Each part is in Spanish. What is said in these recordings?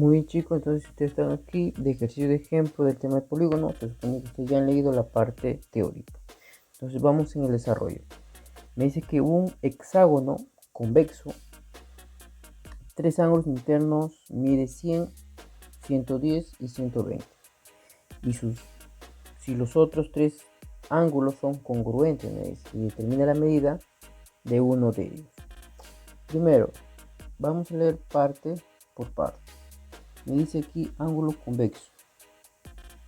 Muy bien, chicos, entonces si ustedes están aquí de ejercicio de ejemplo del tema de polígono, se supone que ustedes ya han leído la parte teórica. Entonces vamos en el desarrollo. Me dice que un hexágono convexo, tres ángulos internos, mide 100, 110 y 120. Y si los otros tres ángulos son congruentes, me dice, y determina la medida de uno de ellos. Primero, vamos a leer parte por parte. Me dice aquí ángulo convexo.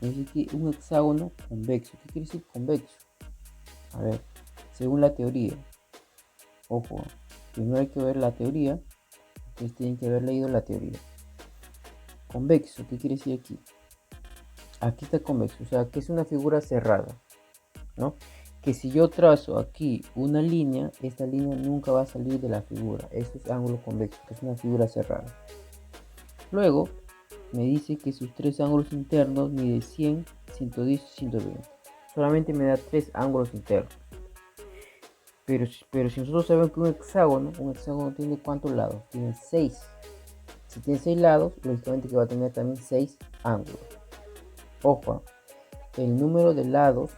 Me dice aquí un hexágono convexo. ¿Qué quiere decir convexo? A ver, según la teoría. Ojo, primero hay que ver la teoría. Ustedes tienen que haber leído la teoría. Convexo, ¿qué quiere decir aquí? Aquí está convexo, o sea, que es una figura cerrada, ¿no? Que si yo trazo aquí una línea, esta línea nunca va a salir de la figura. Eso es ángulo convexo, que es una figura cerrada. Luego, me dice que sus tres ángulos internos mide 100, 110 y 120. Solamente me da tres ángulos internos. Pero si nosotros sabemos que un hexágono tiene ¿cuántos lados? Tiene 6. Si tiene 6 lados, lógicamente que va a tener también 6 ángulos. Ojo, el número de lados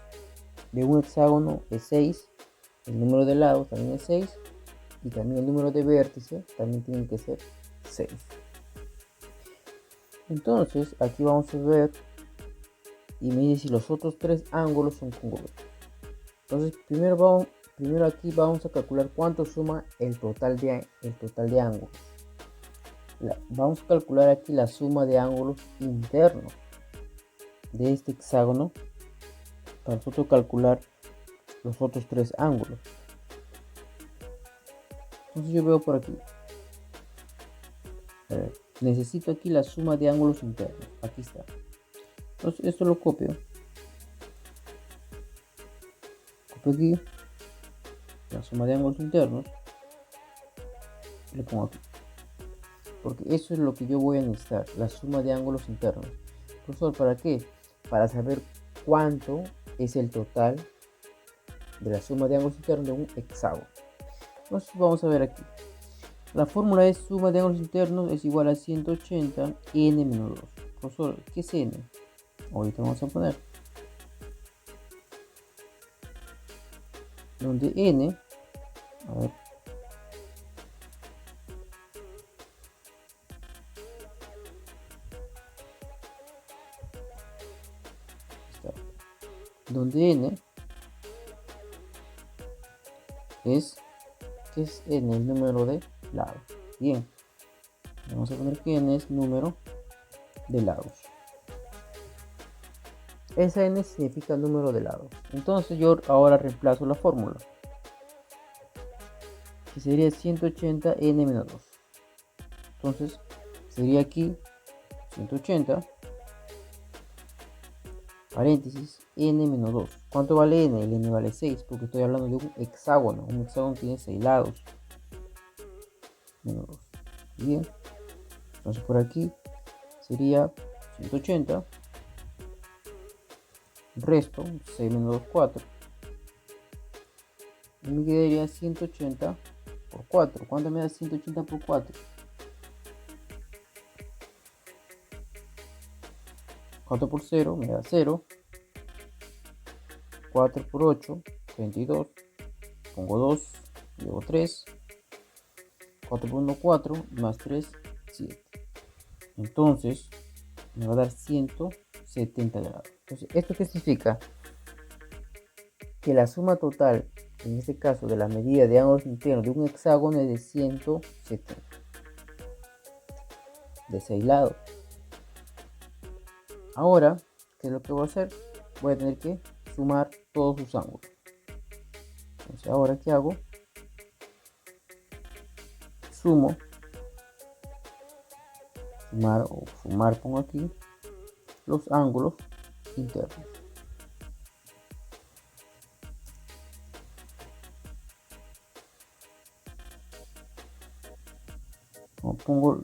de un hexágono es 6. El número de lados también es 6. Y también el número de vértices también tiene que ser 6. Entonces, aquí vamos a ver y me dice si los otros tres ángulos son congruentes. Entonces, primero aquí vamos a calcular cuánto suma el total de ángulos. Vamos a calcular aquí la suma de ángulos internos de este hexágono para nosotros calcular los otros tres ángulos. Entonces yo veo por aquí. Necesito aquí la suma de ángulos internos. Aquí está. Entonces esto lo copio. Copio aquí la suma de ángulos internos. Le pongo aquí. Porque eso es lo que yo voy a necesitar, la suma de ángulos internos. Profesor, ¿para qué? Para saber cuánto es el total de la suma de ángulos internos de un hexágono. Entonces vamos a ver aquí. La fórmula es suma de ángulos internos es igual a 180 n menos 2. Profesor, ¿qué es n? Ahorita vamos a poner. Donde n, a ver, donde n es, ¿qué es n? El número de lados. Bien, vamos a poner que n es número de lados. Esa n significa número de lados. Entonces yo ahora reemplazo la fórmula, que sería 180 n menos 2. Entonces sería aquí 180 paréntesis n menos 2. ¿Cuánto vale n? El n vale 6 porque estoy hablando de un hexágono. Un hexágono tiene 6 lados. Menos 2. Bien. Entonces por aquí sería 180. Resto 6 menos 2, 4. Y me quedaría 180 por 4. ¿Cuánto me da 180 por 4? 4 por 0 me da 0. 4 por 8, 32. Pongo 2, luego 3. 4 por 1, 4. Más 3, 7. Entonces, me va a dar 170 grados. Entonces, ¿esto qué significa? Que la suma total, en este caso, de la medida de ángulos internos de un hexágono es de 170. De 6 lados. Ahora, ¿qué es lo que voy a hacer? Voy a tener que sumar todos sus ángulos. Entonces, ahora, ¿qué hago? Sumo. Sumar pongo aquí los ángulos internos. Pongo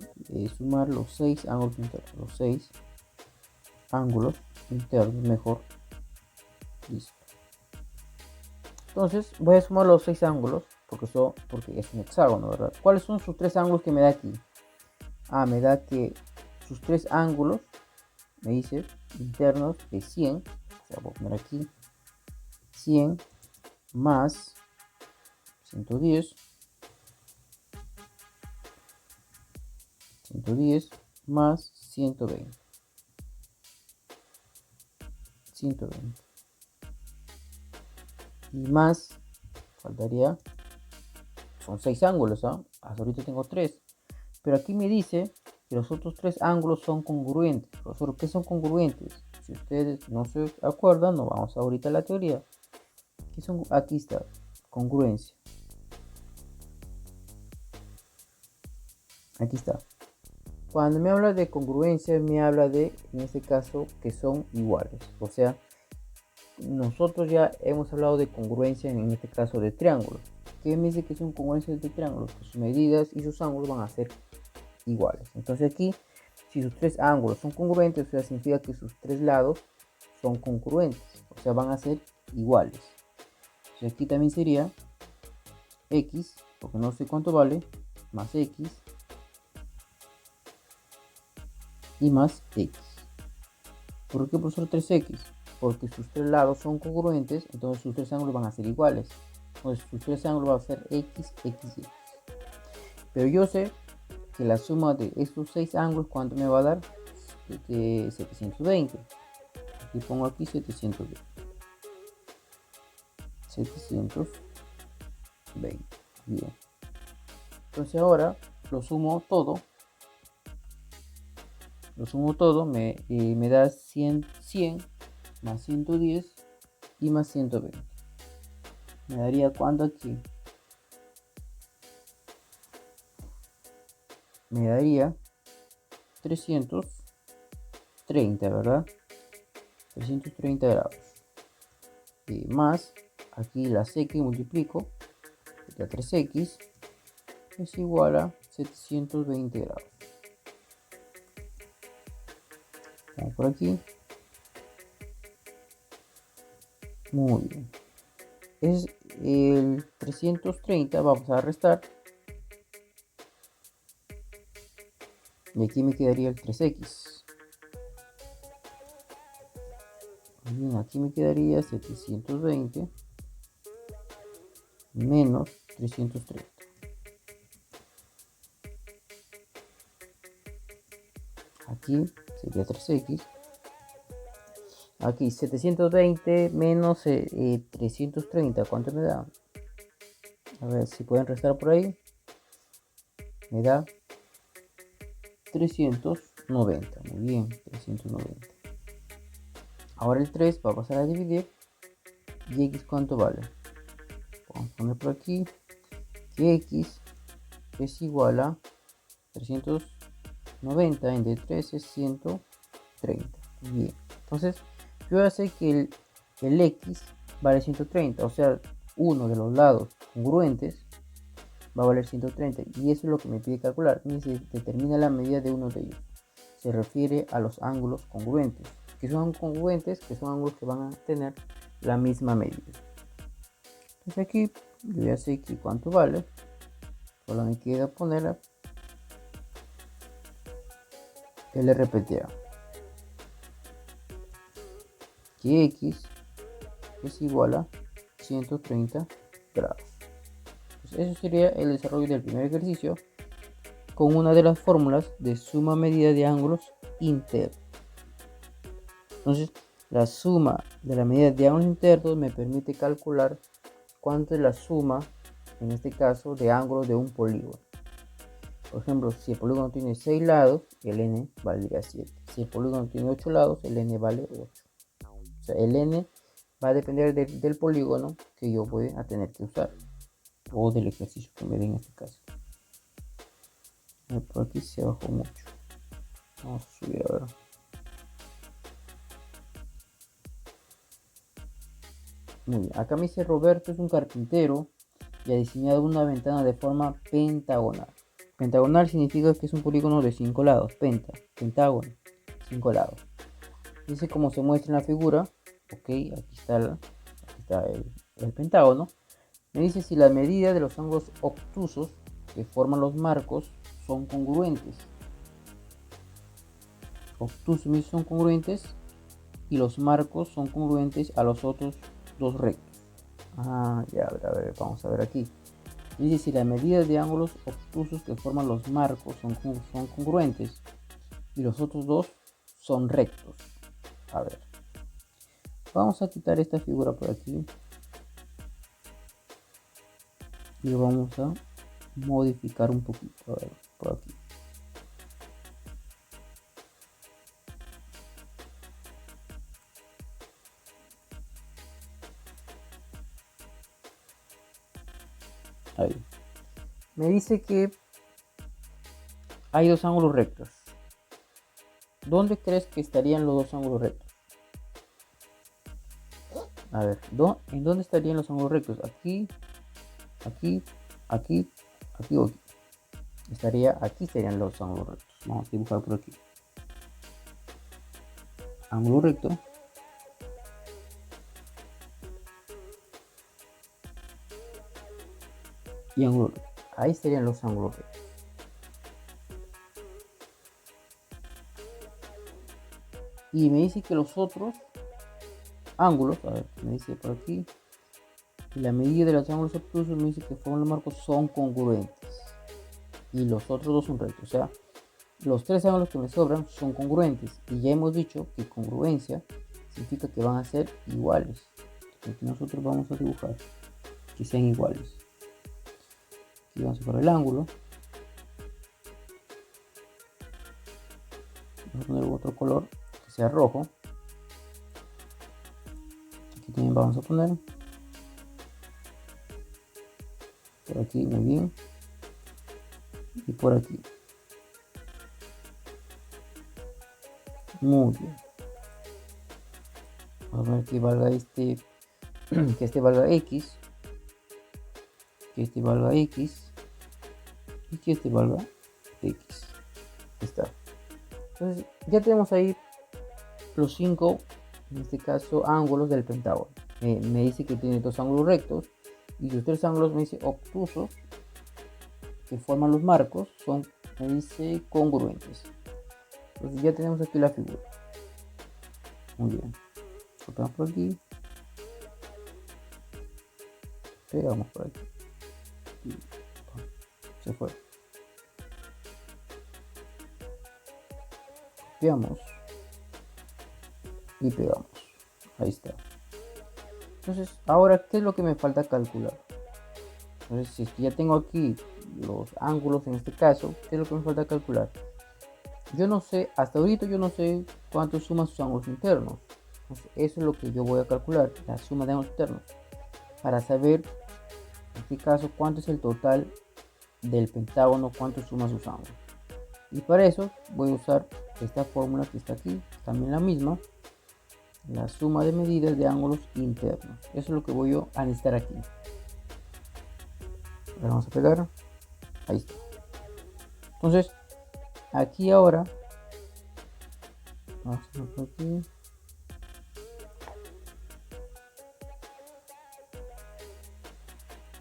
sumar los 6 ángulos internos. Los 6 ángulos internos, mejor. Listo. Entonces voy a sumar los 6 ángulos porque es un hexágono, ¿verdad? ¿Cuáles son sus tres ángulos que me da aquí? Me da que sus tres ángulos, me dice, internos de 100, o sea, voy a poner aquí 100 más 110, 110 más 120, 120. Y más, faltaría, son 6 ángulos, ¿ah? Hasta ahorita tengo 3. Pero aquí me dice que los otros 3 ángulos son congruentes. Profesor, ¿qué son congruentes? Si ustedes no se acuerdan, no vamos ahorita a la teoría. ¿Qué son? Aquí está, congruencia. Aquí está. Cuando me habla de congruencia, me habla de, en este caso, que son iguales. O sea, nosotros ya hemos hablado de congruencia en este caso de triángulos. ¿Qué me dice que son congruencias de triángulos? Que sus medidas y sus ángulos van a ser iguales. Entonces aquí, si sus 3 ángulos son congruentes, o sea, significa que sus 3 lados son congruentes. O sea, van a ser iguales. Entonces aquí también sería x, porque no sé cuánto vale, más x y más x. ¿Por qué, profesor, 3x? Porque sus 3 lados son congruentes, entonces sus 3 ángulos van a ser iguales. Entonces sus 3 ángulos van a ser x, x, x. Pero yo sé que la suma de estos 6 ángulos, ¿cuánto me va a dar? 720. Aquí pongo aquí 720. 720. Bien. Entonces ahora lo sumo todo. Me da 100 más 110 y más 120. Me daría ¿cuánto aquí? Me daría 330, ¿verdad? 330 grados. Y más, aquí la x multiplico, la 3x es igual a 720 grados. Vamos por aquí. Muy bien. Es el 330, vamos a restar. Y aquí me quedaría el 3x. Bien, aquí me quedaría 720 menos 330. Aquí sería 3x. Aquí 720 menos 330. ¿Cuánto me da? A ver si pueden restar por ahí. Me da 390. Muy bien, 390. Ahora el 3 va a pasar a dividir. ¿Y x cuánto vale? Vamos a poner por aquí que x es igual a 390 entre 3 es 130. Bien, entonces yo ya sé que el x vale 130, o sea, uno de los lados congruentes va a valer 130, y eso es lo que me pide calcular. Y se determina la medida de uno de ellos. Se refiere a los ángulos congruentes. Que son congruentes, que son ángulos que van a tener la misma medida. Entonces aquí yo ya sé que cuánto vale. Solo me queda poner el RPTA. Que x es igual a 130 grados. Entonces, eso sería el desarrollo del primer ejercicio con una de las fórmulas de suma medida de ángulos internos. Entonces, la suma de la medida de ángulos internos me permite calcular cuánto es la suma, en este caso, de ángulos de un polígono. Por ejemplo, si el polígono tiene 6 lados, el n valdría 7. Si el polígono tiene 8 lados, el n vale 8. O sea, el n va a depender del polígono que yo voy a tener que usar, o del ejercicio que me dé en este caso. Por aquí se bajó mucho. Vamos a subir ahora. Muy bien. Acá me dice Roberto es un carpintero y ha diseñado una ventana de forma pentagonal. Pentagonal significa que es un polígono de 5 lados. Pentágono, 5 lados. Dice como se muestra en la figura. Ok, aquí está el pentágono. Me dice si las medidas de los ángulos obtusos que forman los marcos son congruentes. obtusos me dice son congruentes y los marcos son congruentes a los otros dos rectos. Ya, a ver, vamos a ver aquí. Dice si las medidas de ángulos obtusos que forman los marcos son congruentes y los otros dos son rectos. A ver, vamos a quitar esta figura por aquí y lo vamos a modificar un poquito. A ver, por aquí. Ahí. Me dice que hay dos ángulos rectos. ¿Dónde crees que estarían los dos ángulos rectos? A ver, ¿en dónde estarían los ángulos rectos? Aquí, aquí, aquí, aquí o aquí. Aquí serían los ángulos rectos. Vamos a dibujar por aquí. Ángulo recto. Y ángulo recto. Ahí serían los ángulos rectos. Y me dice que los otros ángulos, a ver, me dice por aquí, y la medida de los ángulos obtusos me dice que forman los marcos son congruentes. Y los otros dos son rectos. O sea, los tres ángulos que me sobran son congruentes. Y ya hemos dicho que congruencia significa que van a ser iguales. Aquí nosotros vamos a dibujar que sean iguales. Aquí vamos a poner el ángulo. Vamos a poner otro color que sea rojo. Aquí también vamos a poner. Por aquí, muy bien. Y por aquí. Muy bien. Vamos a ver que valga que este valga X. Que este valga X. Y que este valga X. Ahí está. Entonces ya tenemos ahí los 5, en este caso, ángulos del pentágono. Me dice que tiene dos ángulos rectos y los tres ángulos me dice obtusos que forman los marcos son, me dice, congruentes. Entonces ya tenemos aquí la figura. Muy bien. Copiamos por aquí. Pegamos por aquí. Y se fue. Copiamos y pegamos. Ahí está. Entonces, ahora, ¿qué es lo que me falta calcular? Entonces, si es que ya tengo aquí los ángulos en este caso, ¿qué es lo que me falta calcular? Yo no sé, hasta ahorita yo no sé cuánto suman sus ángulos internos. Entonces, eso es lo que yo voy a calcular, la suma de ángulos internos, para saber, en este caso, cuánto es el total del pentágono, cuánto suma sus ángulos. Y para eso voy a usar esta fórmula que está aquí, también la misma, la suma de medidas de ángulos internos. Eso es lo que voy a necesitar aquí. Ahora vamos a pegar. Ahí está. Entonces, aquí ahora, vamos a poner aquí.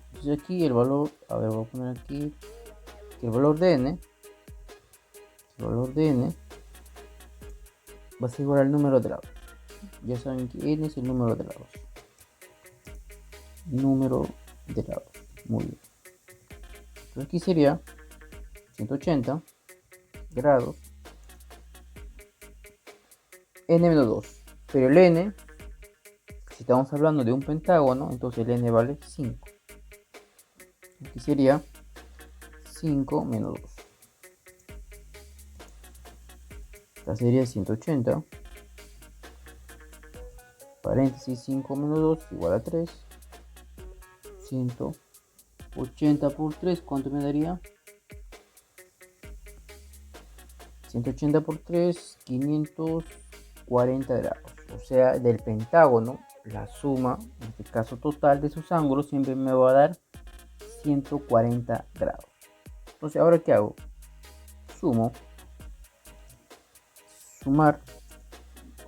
Entonces aquí el valor, a ver, voy a poner aquí que el valor de n va a ser igual al número de lados. Ya saben que n es el número de lados. Número de lados. Muy bien. Entonces aquí sería 180 grados n-2. Pero el n, si estamos hablando de un pentágono, entonces el n vale 5. Aquí sería 5 menos 2. Esta sería 180. Paréntesis 5 menos 2 igual a 3. 180 por 3, ¿cuánto me daría? 180 por 3, 540 grados. O sea, del pentágono, la suma, en este caso total de sus ángulos, siempre me va a dar 140 grados. Entonces, ¿ahora qué hago? Sumar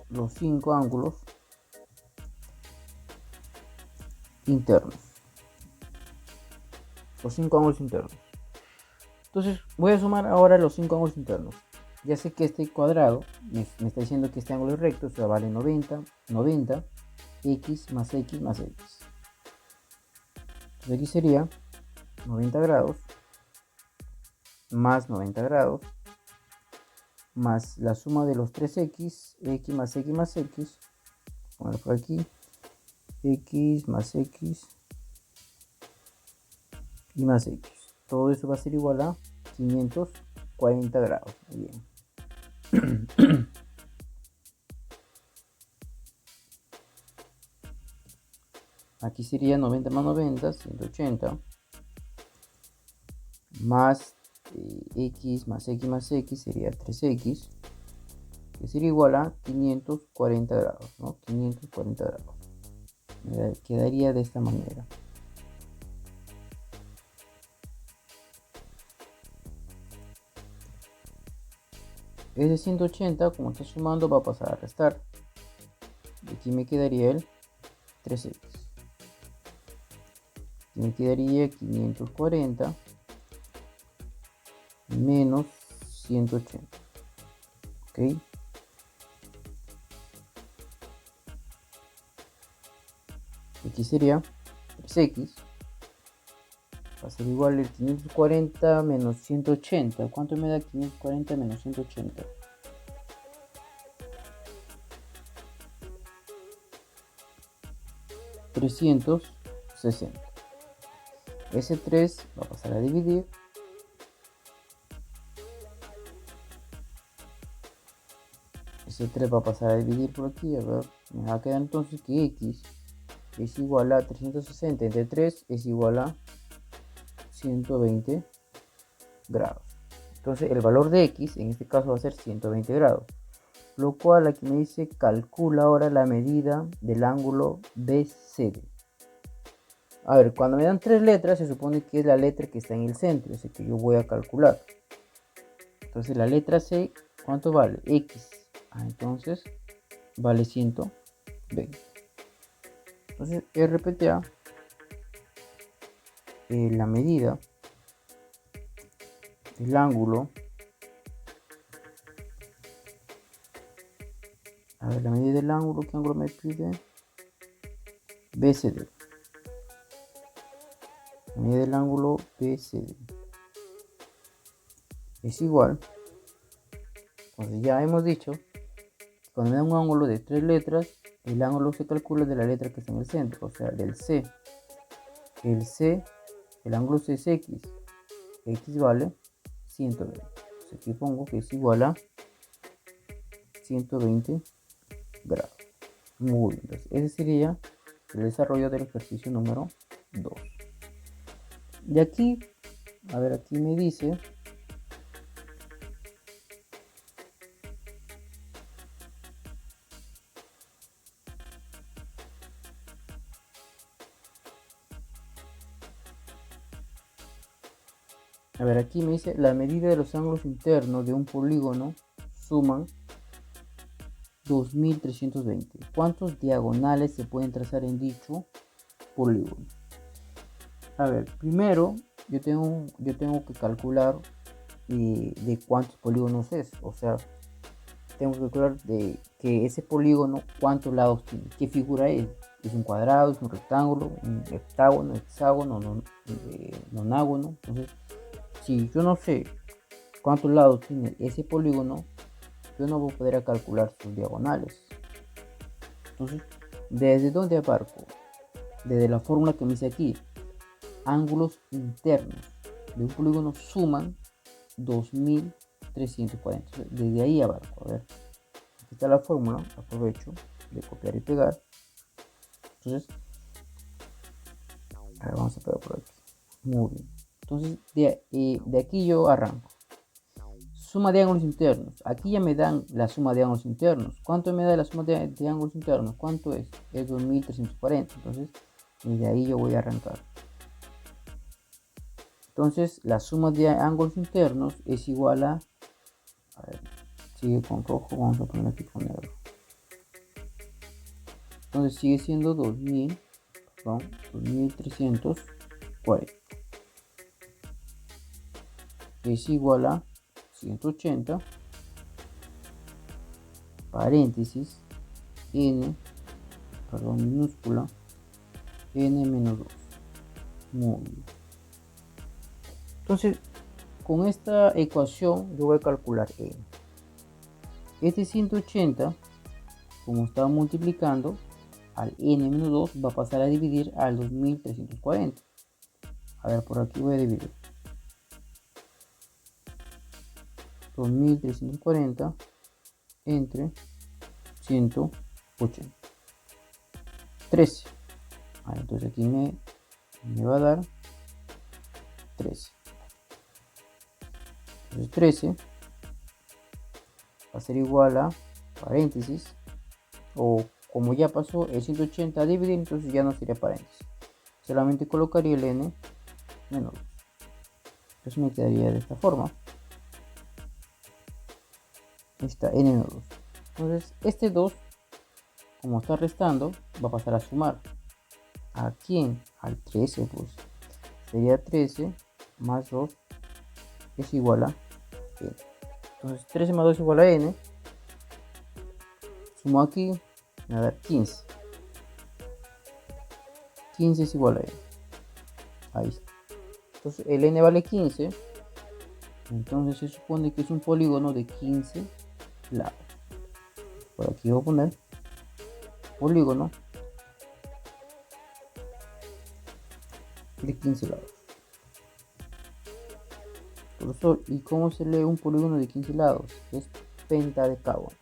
los 5 ángulos internos. Los 5 ángulos internos. Entonces, voy a sumar ahora los 5 ángulos internos. ya sé que este cuadrado me está diciendo que este ángulo es recto, o sea, vale 90, 90, x más x más x. Entonces aquí sería 90 grados más 90 grados más la suma de los 3x, x más x más x, poner por aquí, x más x y más x. Todo eso va a ser igual a 540 grados. Muy bien. Aquí sería 90 más 90, 180, más x más x más x sería 3x, que sería igual a 540 grados, ¿no? 540 grados. Quedaría de esta manera. Ese 180, como está sumando, va a pasar a restar. Y aquí me quedaría el 3x. Aquí me quedaría 540 menos 180. ¿Ok? Aquí sería 3x. Va a ser igual el 540 menos 180. ¿Cuánto me da 540 menos 180? $360. Ese 3 va a pasar a dividir. Ese 3 va a pasar a dividir por aquí. A ver, me va a quedar entonces que x es igual a 360 entre 3 es igual a 120 grados. Entonces el valor de x en este caso va a ser 120 grados. Lo cual aquí me dice calcula ahora la medida del ángulo BCD. A ver, cuando me dan 3 letras se supone que es la letra que está en el centro, así que yo voy a calcular. Entonces la letra C, ¿cuánto vale? X. Entonces vale 120. Entonces RPTA, la medida del ángulo, a ver, la medida del ángulo, ¿qué ángulo me pide? BCD. La medida del ángulo BCD es igual, entonces ya hemos dicho, cuando me da un ángulo de 3 letras, el ángulo se calcula de la letra que está en el centro, o sea, del C. El ángulo C es X. X vale 120. Entonces aquí pongo que es igual a 120 grados. Muy bien, entonces ese sería el desarrollo del ejercicio número 2. De aquí, a ver, aquí me dice a ver, aquí me dice la medida de los ángulos internos de un polígono suman 2320. ¿Cuántos diagonales se pueden trazar en dicho polígono? A ver, primero yo tengo que calcular de cuántos polígonos es. O sea, tengo que calcular de que ese polígono cuántos lados tiene, qué figura es. Es un cuadrado, es un rectángulo, un heptágono, hexágono, nonágono. Entonces, si yo no sé cuántos lados tiene ese polígono, yo no voy a poder calcular sus diagonales. Entonces, ¿desde dónde abarco? Desde la fórmula que me dice aquí, ángulos internos de un polígono suman 2340. Entonces, desde ahí abarco. A ver, aquí está la fórmula, aprovecho de copiar y pegar. Entonces, a ver, vamos a pegar por aquí. Muy bien. Entonces, de aquí yo arranco. Suma de ángulos internos. Aquí ya me dan la suma de ángulos internos. ¿Cuánto me da la suma de ángulos internos? ¿Cuánto es? Es 2340. Entonces, desde ahí yo voy a arrancar. Entonces, la suma de ángulos internos es igual a ver, sigue con rojo, vamos a poner aquí con negro. Entonces, sigue siendo 2340. Es igual a 180 paréntesis, n, perdón, minúscula, n menos 2. Muy bien. Entonces, con esta ecuación yo voy a calcular n. Este 180, como estaba multiplicando, al n menos 2 va a pasar a dividir al 2340. A ver, por aquí voy a dividir. 2340 entre 180. 13. Entonces aquí me va a dar 13. Entonces 13 va a ser igual a paréntesis, o como ya pasó el 180 a dividir, entonces ya no sería paréntesis. Solamente colocaría el n menos 2. Entonces me quedaría de esta forma. Está n menos 2. Entonces este 2, como está restando, va a pasar a sumar. ¿A quién? Al 13, pues. Sería 13 más 2 es igual a n. Entonces 13 más 2 es igual a n. Sumo aquí, me va a dar 15. 15 es igual a n. Ahí está. Entonces el n vale 15. Entonces se supone que es un polígono de 15 lados. Por aquí voy a poner polígono de 15 lados. Profesor, ¿y cómo se lee un polígono de 15 lados? Es pentadecágono.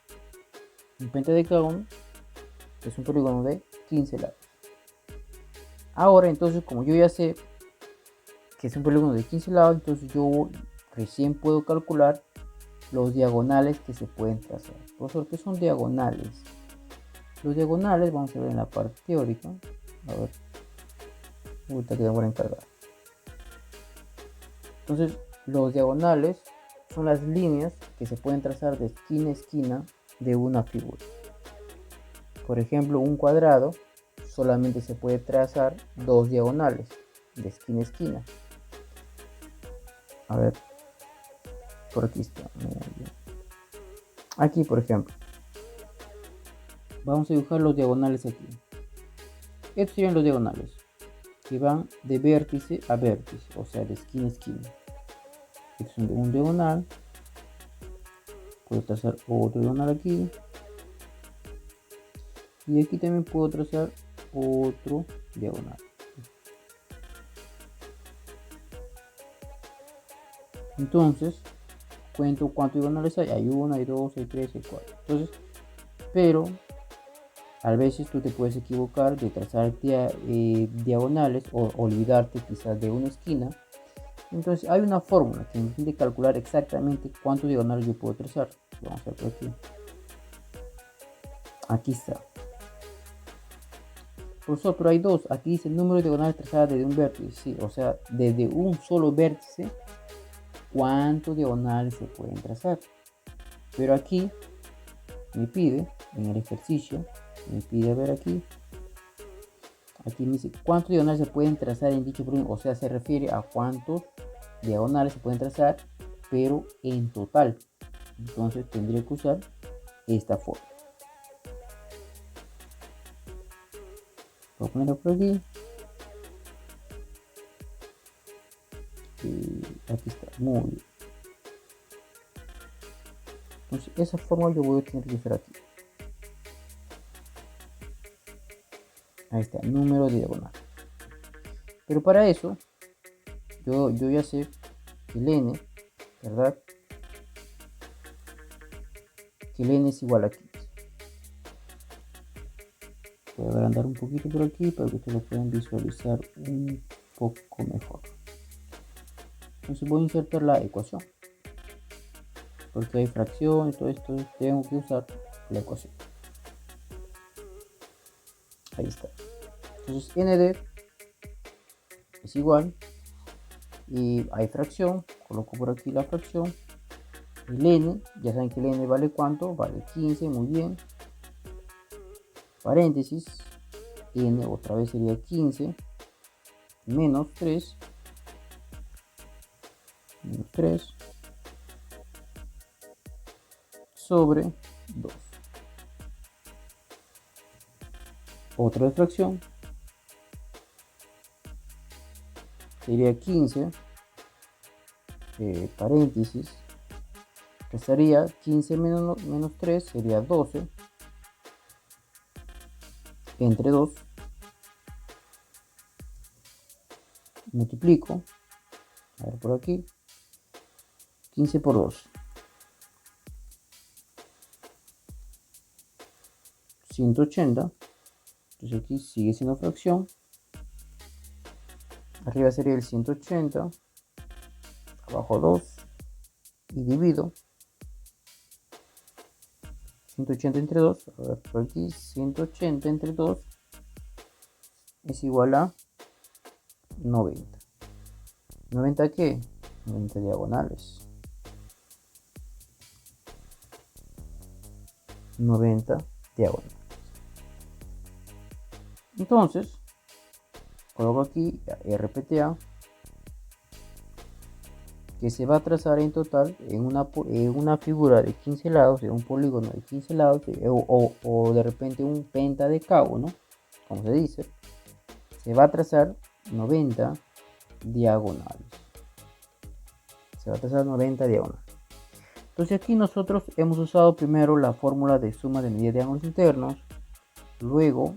Un pentadecágono es un polígono de 15 lados. Ahora, entonces, como yo ya sé que es un polígono de 15 lados, entonces yo recién puedo calcular los diagonales que se pueden trazar. Profesor, ¿qué son diagonales? Los diagonales, vamos a ver en la parte teórica. A ver, ahorita que demora en cargar. Entonces, los diagonales son las líneas que se pueden trazar de esquina a esquina de una figura. Por ejemplo, un cuadrado solamente se puede trazar dos diagonales de esquina a esquina. A ver, por aquí está. Aquí, por ejemplo, vamos a dibujar los diagonales aquí. Estos serían los diagonales que van de vértice a vértice, o sea, de esquina a esquina. Estos son de un diagonal. Puedo trazar otro diagonal aquí. Y aquí también puedo trazar otro diagonal. Entonces, cuento cuántos diagonales hay. Hay 1, hay 2, hay 3, hay 4. Entonces, pero a veces tú te puedes equivocar de trazar diagonales o olvidarte quizás de una esquina. Entonces hay una fórmula que me permite calcular exactamente cuántos diagonales yo puedo trazar. Vamos a ver por aquí. Aquí está. Profesor, pero hay dos. Aquí dice el número de diagonales trazadas desde un vértice. Sí, o sea, desde un solo vértice, ¿cuántos diagonales se pueden trazar? Pero aquí me pide, en el ejercicio, me pide ver aquí. Aquí me dice cuántos diagonales se pueden trazar en dicho polígono. O sea, se refiere a cuántos diagonales se pueden trazar, pero en total. Entonces tendría que usar esta forma. Voy a ponerlo por aquí. Y aquí está, muy bien. Entonces esa forma yo voy a tener que usar aquí. Ahí está, número de diagonal. Pero para eso, yo ya sé que el n, ¿verdad? Que el n es igual a 15. Voy a agrandar un poquito por aquí para que ustedes lo puedan visualizar un poco mejor. Entonces voy a insertar la ecuación. Porque hay fracción y todo esto, tengo que usar la ecuación. Ahí está. Entonces nd es igual, y hay fracción, coloco por aquí la fracción. El n, ya saben que el n vale cuánto, vale 15, muy bien. Paréntesis, n otra vez sería 15 menos 3 sobre 2. Otra fracción sería 15, paréntesis, restaría 15 menos 3 sería 12, entre 2, multiplico, a ver por aquí, 15 por 2, 180, entonces aquí sigue siendo fracción, arriba sería el 180, abajo 2, y divido 180 entre 2, a ver por aquí, 180 entre 2 es igual a 90. ¿90 qué? 90 diagonales. 90 diagonales. Entonces, coloco aquí RPTA, que se va a trazar en total en una figura de 15 lados, de un polígono de 15 lados, o de repente un pentadecágono, como se dice, se va a trazar 90 diagonales. Se va a trazar 90 diagonales. Entonces aquí nosotros hemos usado primero la fórmula de suma de medidas de ángulos internos, luego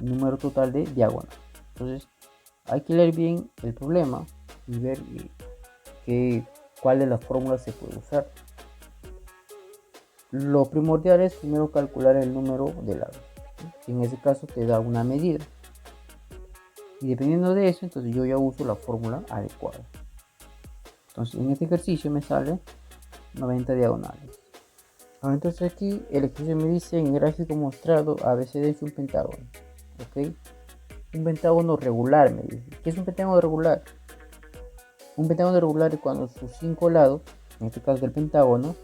número total de diagonales. Entonces hay que leer bien el problema y ver cuál de las fórmulas se puede usar. Lo primordial es primero calcular el número de lados, ¿sí? En ese caso te da una medida, y dependiendo de eso entonces yo ya uso la fórmula adecuada. Entonces en este ejercicio me sale 90 diagonales. Ahora, entonces aquí el ejercicio me dice: en el gráfico mostrado ABCD es un pentágono, ¿ok? Un pentágono regular, me dice. ¿Qué es un pentágono regular? Un pentágono regular es cuando sus 5 lados, en este caso del pentágono,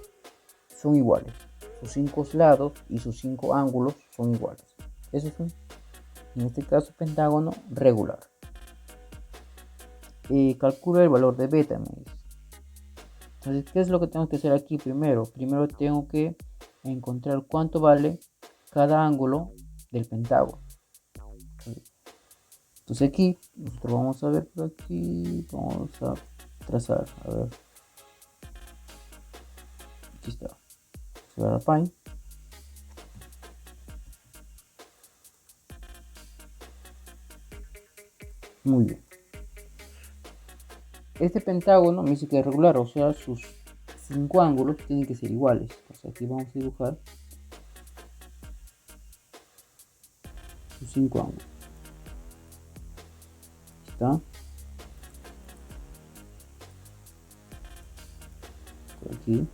son iguales. Sus 5 lados y sus 5 ángulos son iguales. Eso es en este caso, pentágono regular. Calcula el valor de beta, me dice. Entonces, ¿qué es lo que tengo que hacer aquí primero? Primero tengo que encontrar cuánto vale cada ángulo del pentágono. Entonces aquí nosotros vamos a ver por aquí, vamos a trazar, a ver, aquí está, se va a la Paint, muy bien. Este pentágono me dice que es regular, o sea, sus 5 ángulos tienen que ser iguales. Entonces aquí vamos a dibujar sus 5 ángulos. ¿Está? Por aquí.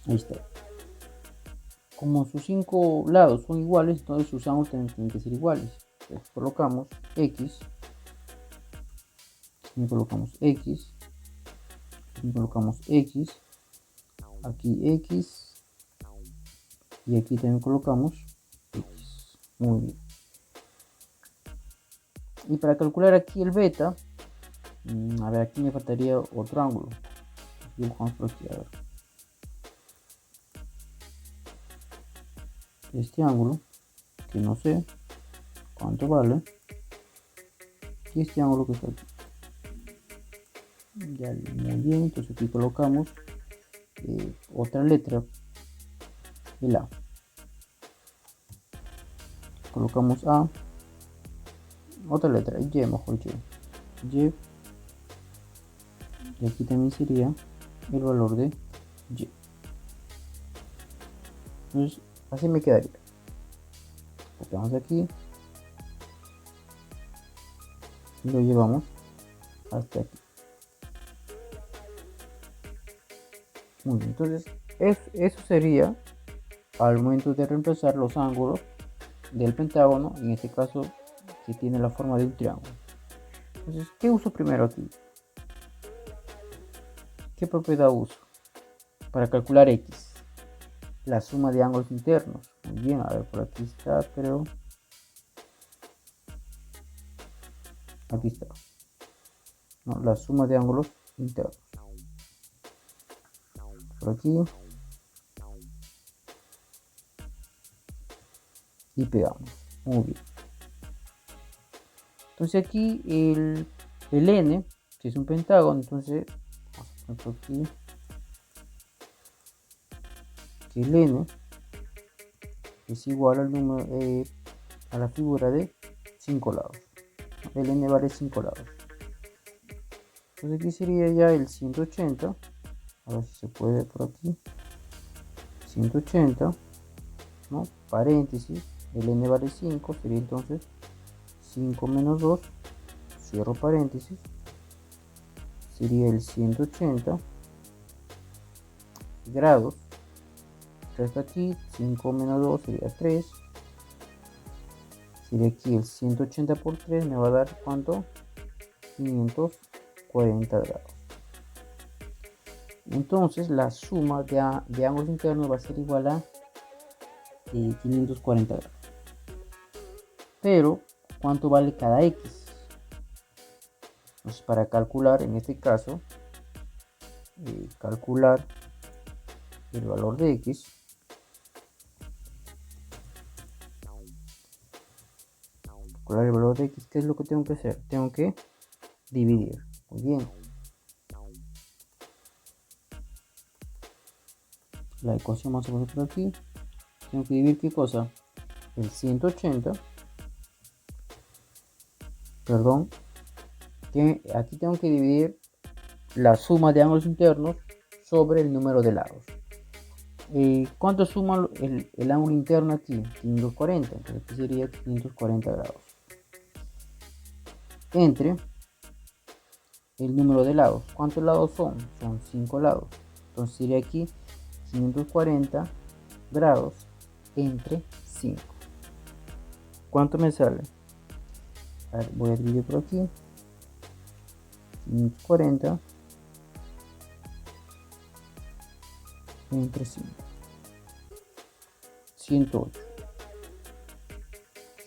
Ahí está. Como sus 5 lados son iguales, entonces sus ángulos tienen que ser iguales. Entonces colocamos X, y colocamos X, y colocamos X, aquí X, y aquí también colocamos X. Muy bien. Y para calcular aquí el beta, a ver, aquí me faltaría otro ángulo. Dibujamos por aquí, a ver. Este ángulo, que no sé cuánto vale, y este ángulo que está aquí. Ya, muy bien, entonces aquí colocamos otra letra, el A. Colocamos A, otra letra, Y, mejor Y. Y aquí también sería el valor de Y. Entonces, así me quedaría. Copiamos aquí y lo llevamos hasta aquí. Muy bien, entonces eso sería al momento de reemplazar los ángulos del pentágono, en este caso que tiene la forma de un triángulo. Entonces, ¿qué uso primero aquí? ¿Qué propiedad uso? Para calcular x. La suma de ángulos internos. Muy bien, a ver, por aquí está, pero... Aquí está. No, la suma de ángulos internos. Por aquí. Y pegamos. Muy bien. Entonces aquí el n, si es un pentágono, entonces vamos a poner aquí que el n es igual al número a la figura de 5 lados. El n vale 5 lados. Entonces aquí sería ya el 180. A ver si se puede ver por aquí. 180, ¿no? Paréntesis, el n vale 5, sería entonces 5 menos 2, cierro paréntesis, sería el 180 grados. Hasta aquí, 5 menos 2 sería 3. Sería aquí el 180 por 3 me va a dar ¿cuánto? 540 grados. Entonces la suma de ángulos internos va a ser igual a 540 grados. Pero, ¿cuánto vale cada x? Entonces, para calcular, en este caso, calcular el valor de x, calcular el valor de x, ¿qué es lo que tengo que hacer? Tengo que dividir. Muy bien. La ecuación vamos a poner por aquí. Tengo que dividir ¿qué cosa? El 180. Perdón. Aquí tengo que dividir la suma de ángulos internos sobre el número de lados. ¿Cuánto suma el ángulo interno aquí? 540. Entonces aquí sería 540 grados. Entre el número de lados. ¿Cuántos lados son? Son 5 lados. Entonces sería aquí 540 grados entre 5. ¿Cuánto me sale? A ver, voy a dividir por aquí. 540 entre 5. 108.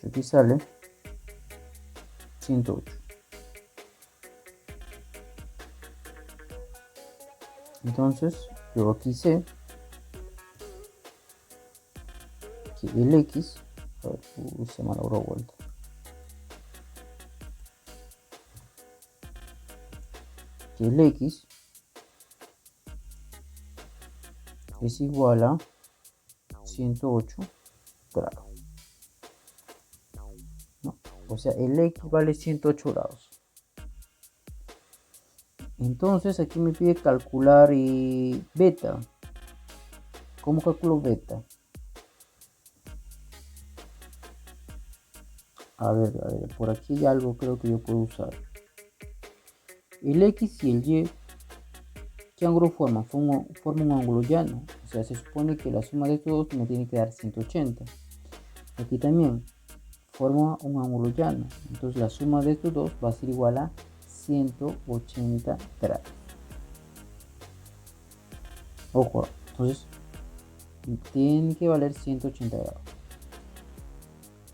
Aquí sale 108. Entonces yo aquí sé que el x, a ver, se me logró vuelta. Que el x es igual a 108 grados. ¿No? O sea, el x vale 108 grados. Entonces aquí me pide calcular beta. ¿Cómo calculo beta? A ver, por aquí hay algo creo que yo puedo usar. El x y el y, ¿qué ángulo forman? Forman un ángulo llano. O sea, se supone que la suma de estos dos me tiene que dar 180. Aquí también forma un ángulo llano. Entonces la suma de estos dos va a ser igual a 180 grados. Ojo, entonces tiene que valer 180 grados.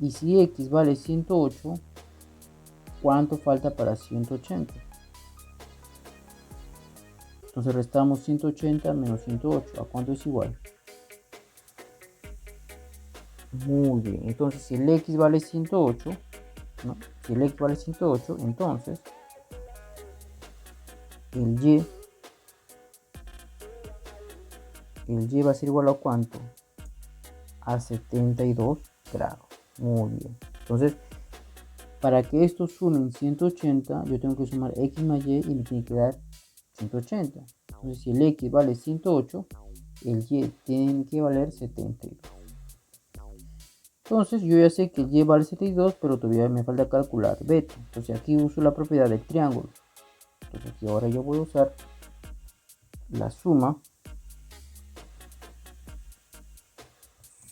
Y si x vale 108, ¿cuánto falta para 180? Entonces restamos 180 menos 108. ¿A cuánto es igual? Muy bien. Entonces si el x vale 108, ¿no? Si el x vale 108, entonces el y va a ser igual a ¿cuánto? A 72 grados. Muy bien. Entonces, para que esto sumen 180, yo tengo que sumar x más y me tiene que dar 180. Entonces, si el x vale 108, el y tiene que valer 72. Entonces, yo ya sé que el y vale 72, pero todavía me falta calcular beta. Entonces, aquí uso la propiedad del triángulo. Entonces, aquí ahora yo voy a usar la suma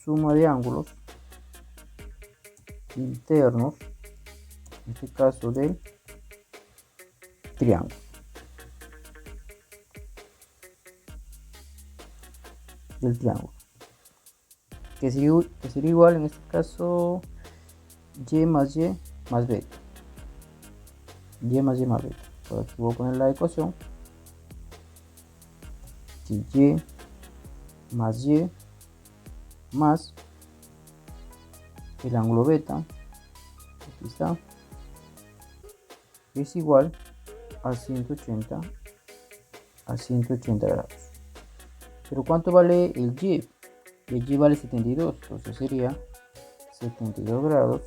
de ángulos internos, en este caso del triángulo. Del triángulo. Que sería igual en este caso y más beta. Y más beta. Por aquí voy a poner la ecuación. Y más el ángulo beta, aquí está, es igual a 180 grados. Pero ¿cuánto vale el y? El y vale 72, entonces sería 72 grados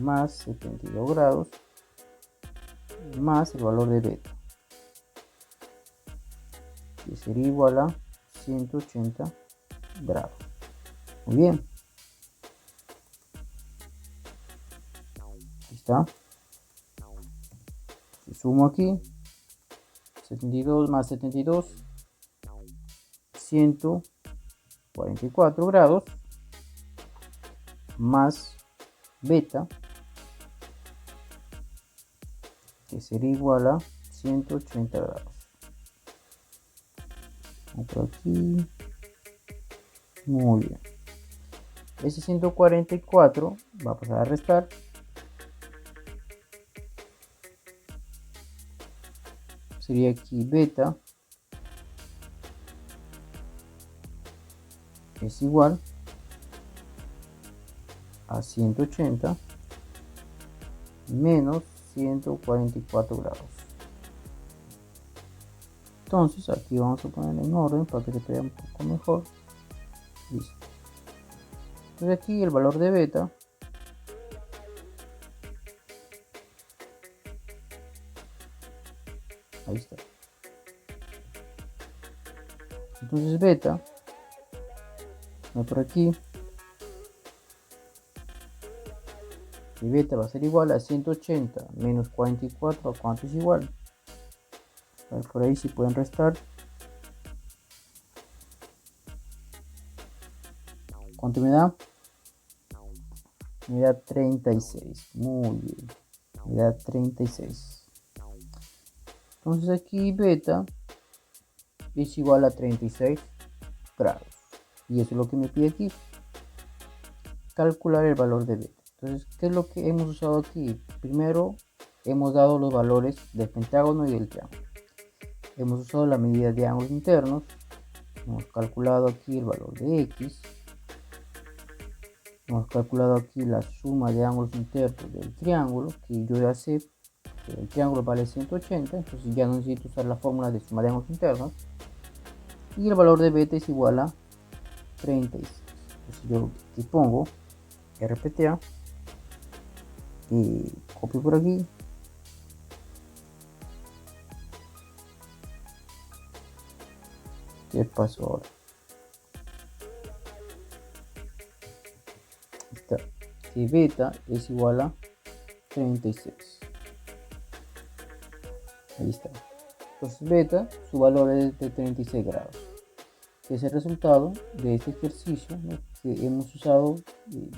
más 72 grados más el valor de beta, que sería igual a 180 grados. Muy bien. Aquí está. Si sumo aquí, 72 más 72, 144 grados más beta, que sería igual a 180 grados. Por aquí. Muy bien. Ese 144 va a pasar a restar. Sería aquí beta es igual a 180 menos 144 grados. Entonces aquí vamos a poner en orden para que se vea un poco mejor. Listo. Entonces aquí el valor de beta ahí está. Entonces beta por aquí, y beta va a ser igual a 180 menos 44. ¿A cuánto es igual? A ver, por ahí si pueden restar. ¿Cuánto me da? Me da 36. Muy bien. Me da 36. Entonces aquí beta es igual a 36 grados. Y eso es lo que me pide aquí. Calcular el valor de beta. Entonces, ¿qué es lo que hemos usado aquí? Primero, hemos dado los valores del pentágono y del triángulo. Hemos usado la medida de ángulos internos. Hemos calculado aquí el valor de x. Hemos calculado aquí la suma de ángulos internos del triángulo, que yo ya sé que el triángulo vale 180, entonces ya no necesito usar la fórmula de suma de ángulos internos. Y el valor de beta es igual a 36. Entonces yo aquí pongo RPTA y copio por aquí. ¿Qué pasó ahora? Está. Que beta es igual a 36. Ahí está. Entonces beta, su valor es de 36 grados. Que es el resultado de este ejercicio, ¿no? Que hemos usado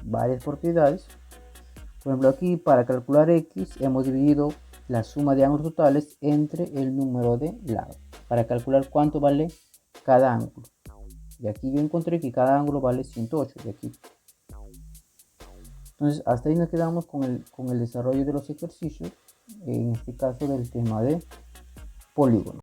varias propiedades. Por ejemplo, aquí para calcular x hemos dividido la suma de ángulos totales entre el número de lados para calcular cuánto vale cada ángulo. Y aquí yo encontré que cada ángulo vale 108 de aquí. Entonces hasta ahí nos quedamos con el desarrollo de los ejercicios, en este caso del tema de polígono.